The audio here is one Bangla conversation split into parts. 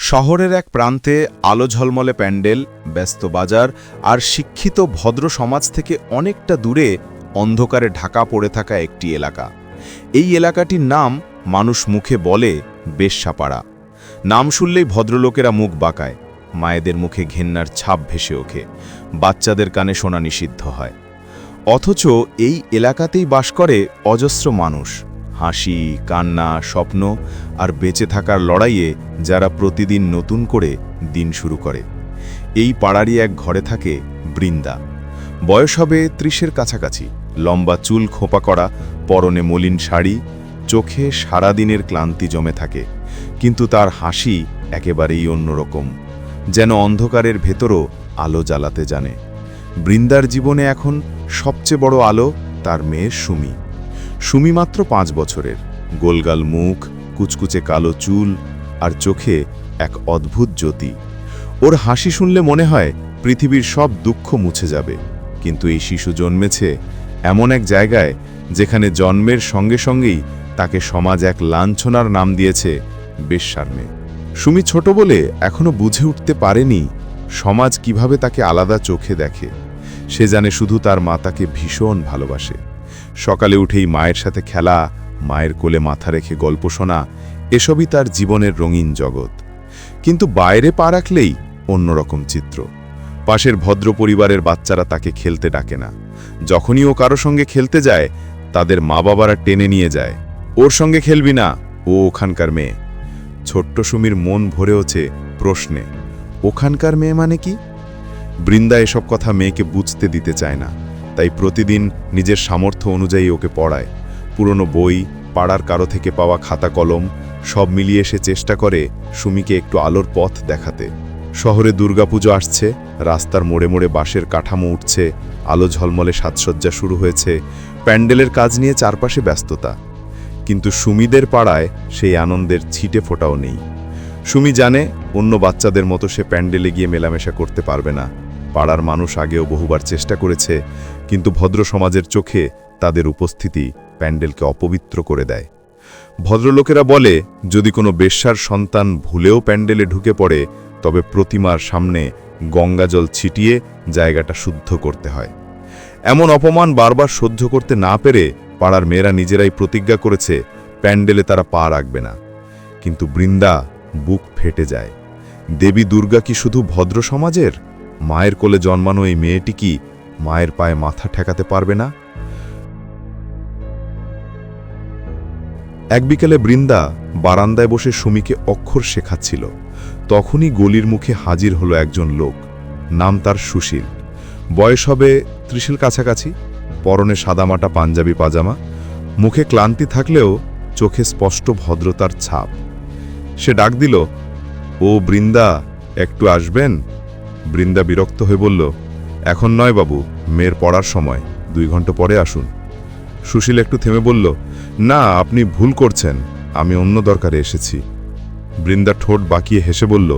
শহরের এক প্রান্তে আলো ঝলমলে প্যান্ডেল, ব্যস্ত বাজার আর শিক্ষিত ভদ্র সমাজ থেকে অনেকটা দূরে অন্ধকারে ঢাকা পড়ে থাকা একটি এলাকা। এই এলাকাটির নাম মানুষ মুখে বলে বেশ্যাপাড়া। নাম শুনলেই ভদ্রলোকেরা মুখ বাঁকায়, মায়েদের মুখে ঘেন্নার ছাপ ভেসে ওঠে, বাচ্চাদের কানে শোনা নিষিদ্ধ হয়। অথচ এই এলাকাতেই বাস করে অজস্র মানুষ, হাসি, কান্না, স্বপ্ন আর বেঁচে থাকার লড়াইয়ে যারা প্রতিদিন নতুন করে দিন শুরু করে। এই পাড়ারই এক ঘরে থাকে বৃন্দা। বয়স হবে ৩০-এর কাছাকাছি, লম্বা চুল খোঁপা করা, পরনে মলিন শাড়ি, চোখে সারাদিনের ক্লান্তি জমে থাকে, কিন্তু তার হাসি একেবারেই অন্যরকম, যেন অন্ধকারের ভেতরও আলো জ্বালাতে জানে। বৃন্দার জীবনে এখন সবচেয়ে বড় আলো তার মেয়ে সুমি। সুমি মাত্র ৫ বছরের, গোলগাল মুখ, কুচকুচে কালো চুল আর চোখে এক অদ্ভুত জ্যোতি। ওর হাসি শুনলে মনে হয় পৃথিবীর সব দুঃখ মুছে যাবে। কিন্তু এই শিশু জন্মেছে এমন এক জায়গায় যেখানে জন্মের সঙ্গে সঙ্গেই তাকে সমাজ এক লাঞ্ছনার নাম দিয়েছে বেশ্যার মেয়ে। সুমি ছোট বলে এখনো বুঝে উঠতে পারেনি সমাজ কিভাবে তাকে আলাদা চোখে দেখে। সে জানে শুধু তার মা তাকে ভীষণ ভালোবাসে। সকালে উঠেই মায়ের সাথে খেলা, মায়ের কোলে মাথা রেখে গল্প শোনা, এসবই তার জীবনের রঙিন জগৎ। কিন্তু বাইরে পা রাখলেই অন্যরকম চিত্র। পাশের ভদ্র পরিবারের বাচ্চারা তাকে খেলতে ডাকে না। যখনই ও কারো সঙ্গে খেলতে যায়, তাদের মা বাবারা টেনে নিয়ে যায়, ওর সঙ্গে খেলবি না, ও ওখানকার মেয়ে। ছোট্ট সুমির মন ভরে ওঠে প্রশ্নে, ওখানকার মেয়ে মানে কি? বৃন্দা এসব কথা মেয়েকে বুঝতে দিতে চায় না, তাই প্রতিদিন নিজের সামর্থ্য অনুযায়ী ওকে পড়ায়। পুরনো বই, পাড়ার কারো থেকে পাওয়া খাতা কলম সব মিলিয়ে সে চেষ্টা করে সুমিকে একটু আলোর পথ দেখাতে। শহরে দুর্গাপুজো আসছে, রাস্তার মোড়ে মোড়ে বাঁশের কাঠামো উঠছে, আলো ঝলমলে সাজসজ্জা শুরু হয়েছে, প্যান্ডেলের কাজ নিয়ে চারপাশে ব্যস্ততা। কিন্তু সুমিদের পাড়ায় সেই আনন্দের ছিটে ফোঁটাও নেই। সুমি জানে অন্য বাচ্চাদের মতো সে প্যান্ডেলে গিয়ে মেলামেশা করতে পারবে না। পাড়ার মানুষ আগেও বহুবার চেষ্টা করেছে, কিন্তু ভদ্র সমাজের চোখে তাদের উপস্থিতি প্যান্ডেলকে অপবিত্র করে দেয়। ভদ্রলোকেরা বলে যদি কোনো বেশ্যার সন্তান ভুলেও প্যান্ডেলে ঢুকে পড়ে, তবে প্রতিমার সামনে গঙ্গাজল ছিটিয়ে জায়গাটা শুদ্ধ করতে হয়। এমন অপমান বারবার সহ্য করতে না পেরে পাড়ার মেয়েরা নিজেরাই প্রতিজ্ঞা করেছে প্যান্ডেলে তারা পা রাখবে না। কিন্তু বৃন্দা বুক ফেটে যায়। দেবী দুর্গা কি শুধু ভদ্র সমাজের? মায়ের কোলে জন্মানো এই মেয়েটি কি মায়ের পায়ে মাথা ঠেকাতে পারবে না? এক বিকেলে বৃন্দা বারান্দায় বসে সুমিকে অক্ষর শেখাচ্ছিল। তখনই গলির মুখে হাজির হলো একজন লোক। নাম তার সুশীল। বয়স হবে ৩০-এর কাছাকাছি, পরনে সাদামাটা পাঞ্জাবি পাজামা, মুখে ক্লান্তি থাকলেও চোখে স্পষ্ট ভদ্রতার ছাপ। সে ডাক দিল, ও বৃন্দা, একটু আসবেন? বৃন্দা বিরক্ত হয়ে বলল, এখন নয় বাবু, মেয়ের পড়ার সময়, ২ ঘন্টা পরে আসুন। সুশীল একটু থেমে বলল, না, আপনি ভুল করছেন, আমি অন্য দরকারে এসেছি। বৃন্দা ঠোঁট বাঁকিয়ে হেসে বলল,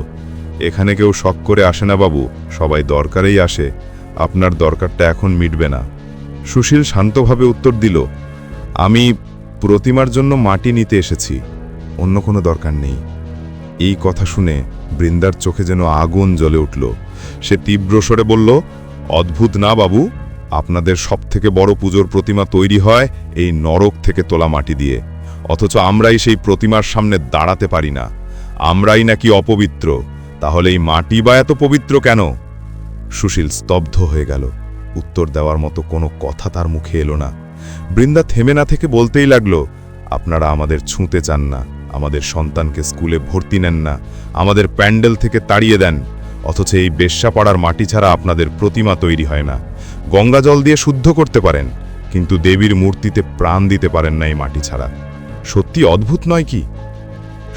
এখানে কেউ শখ করে আসে না বাবু, সবাই দরকারেই আসে, আপনার দরকারটা এখন মিটবে না। সুশীল শান্তভাবে উত্তর দিল, আমি প্রতিমার জন্য মাটি নিতে এসেছি, অন্য কোনো দরকার নেই। এই কথা শুনে বৃন্দার চোখে যেন আগুন জ্বলে উঠল। সে তীব্র স্বরে বলল, অদ্ভুত না বাবু, আপনাদের সবথেকে বড় পুজোর প্রতিমা তৈরি হয় এই নরক থেকে তোলা মাটি দিয়ে, অথচ আমরাই সেই প্রতিমার সামনে দাঁড়াতে পারি না। আমরাই নাকি অপবিত্র, তাহলে এই মাটি বা এত পবিত্র কেন? সুশীল স্তব্ধ হয়ে গেল। উত্তর দেওয়ার মতো কোনো কথা তার মুখে এলো না। বৃন্দা থেমে না থেকে বলতেই লাগলো, আপনারা আমাদের ছুঁতে চান না, আমাদের সন্তানকে স্কুলে ভর্তি নেন না, আমাদের প্যান্ডেল থেকে তাড়িয়ে দেন, অথচ এই বেশ্যাপাড়ার মাটি ছাড়া আপনাদের প্রতিমা তৈরি হয় না। গঙ্গা জল দিয়ে শুদ্ধ করতে পারেন, কিন্তু দেবীর মূর্তিতে প্রাণ দিতে পারেন না এই মাটি ছাড়া। সত্যি অদ্ভুত নয় কি?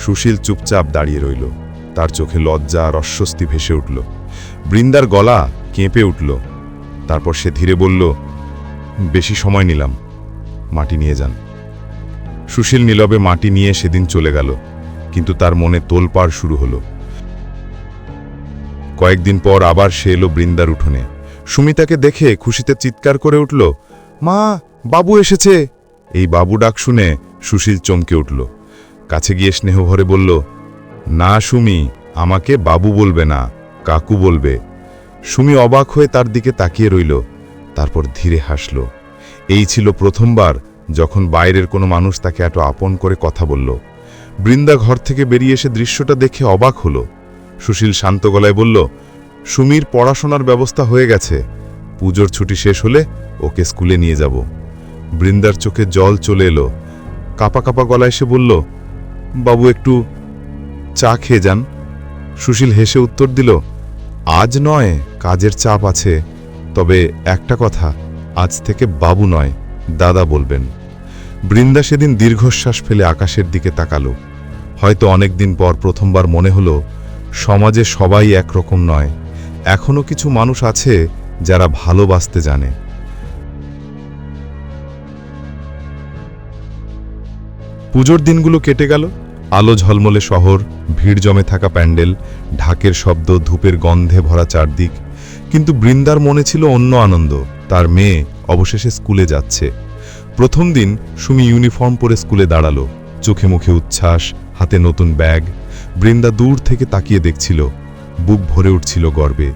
সুশীল চুপচাপ দাঁড়িয়ে রইল। তার চোখে লজ্জা আর অস্বস্তি ভেসে উঠল। বৃন্দার গলা কেঁপে উঠল। তারপর সে ধীরে বলল, বেশি সময় নিলাম, মাটি নিয়ে যান। সুশীল নীরবে মাটি নিয়ে সেদিন চলে গেল, কিন্তু তার মনে তোলপাড় শুরু হলো। কয়েকদিন পর আবার সে এলো বৃন্দার উঠোনে। সুমিতাকে দেখে খুশিতে চিৎকার করে উঠল, মা, বাবু এসেছে। এই বাবু ডাক শুনে সুশীল চমকে উঠল। কাছে গিয়ে স্নেহ ভরে বলল, না সুমি, আমাকে বাবু বলবে না, কাকু বলবে। সুমি অবাক হয়ে তার দিকে তাকিয়ে রইল, তারপর ধীরে হাসল। এই ছিল প্রথমবার যখন বাইরের কোনো মানুষ তাকে এত আপন করে কথা বলল। বৃন্দা ঘর থেকে বেরিয়ে এসে দৃশ্যটা দেখে অবাক হলো। সুশীল শান্ত গলায় বলল, সুমির পড়াশোনার ব্যবস্থা হয়ে গেছে, পুজোর ছুটি শেষ হলে ওকে স্কুলে নিয়ে যাব। বৃন্দার চোখে জল চলে এলো, কাপা কাপা গলায় সে বলল, বাবু একটু চা খেয়ে যান। সুশীল হেসে উত্তর দিল, আজ নয়, কাজের চাপ আছে, তবে একটা কথা, আজ থেকে বাবু নয়, দাদা বলবেন। বৃন্দা সেদিন দীর্ঘশ্বাস ফেলে আকাশের দিকে তাকালো। হয়তো অনেকদিন পর প্রথমবার মনে হলো, সমাজে সবাই একরকম নয়, এখনো কিছু মানুষ আছে যারা ভালোবাসতে জানে। পুজোর দিনগুলো কেটে গেল। আলো ঝলমলে শহর, ভিড় জমে থাকা প্যান্ডেল, ঢাকের শব্দ, ধূপের গন্ধে ভরা চারদিক। কিন্তু বৃন্দার মনে ছিল অন্য আনন্দ। তার মেয়ে অবশেষে স্কুলে যাচ্ছে। প্রথম দিন সুমি ইউনিফর্ম পরে স্কুলে দাঁড়ালো, চোখে মুখে উচ্ছ্বাস, হাতে নতুন ব্যাগ। বৃন্দা দূর থেকে তাকিয়ে দেখছিল, বুক ভরে উঠছিল গর্বে।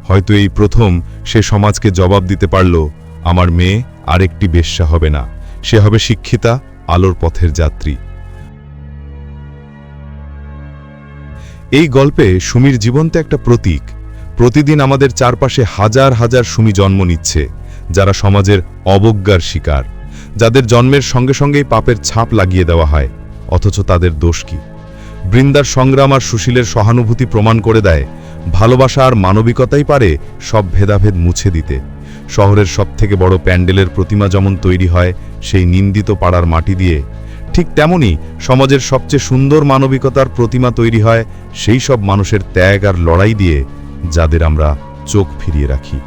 হয়তো এই প্রথম সে সমাজকে জবাব দিতে পারল, আমার মেয়ে আরেকটি বেশ্যা হবে না, সে হবে শিক্ষিতা, আলোর পথের যাত্রী। এই গল্পে সুমির জীবন্ত একটা প্রতীক। প্রতিদিন আমাদের চারপাশে হাজার হাজার সুমি জন্ম নিচ্ছে, যারা সমাজের অবজ্ঞার শিকার, যাদের জন্মের সঙ্গে সঙ্গেই পাপের ছাপ লাগিয়ে দেওয়া হয়, অথচ তাদের দোষ কি? বৃন্দার সংগ্রাম আর সুশীলের সহানুভূতি প্রমাণ করে দেয়, ভালোবাসা আর মানবিকতাই পারে সব ভেদাভেদ মুছে দিতে। শহরের সবথেকে বড় প্যান্ডেলের প্রতিমা যেমন তৈরি হয় সেই নিন্দিত পাড়ার মাটি দিয়ে, ঠিক তেমনি সমাজের সবচেয়ে সুন্দর মানবিকতার প্রতিমা তৈরি হয় সেই সব মানুষের ত্যাগ আর লড়াই দিয়ে, যাদের আমরা চোখ ফিরিয়ে রাখি।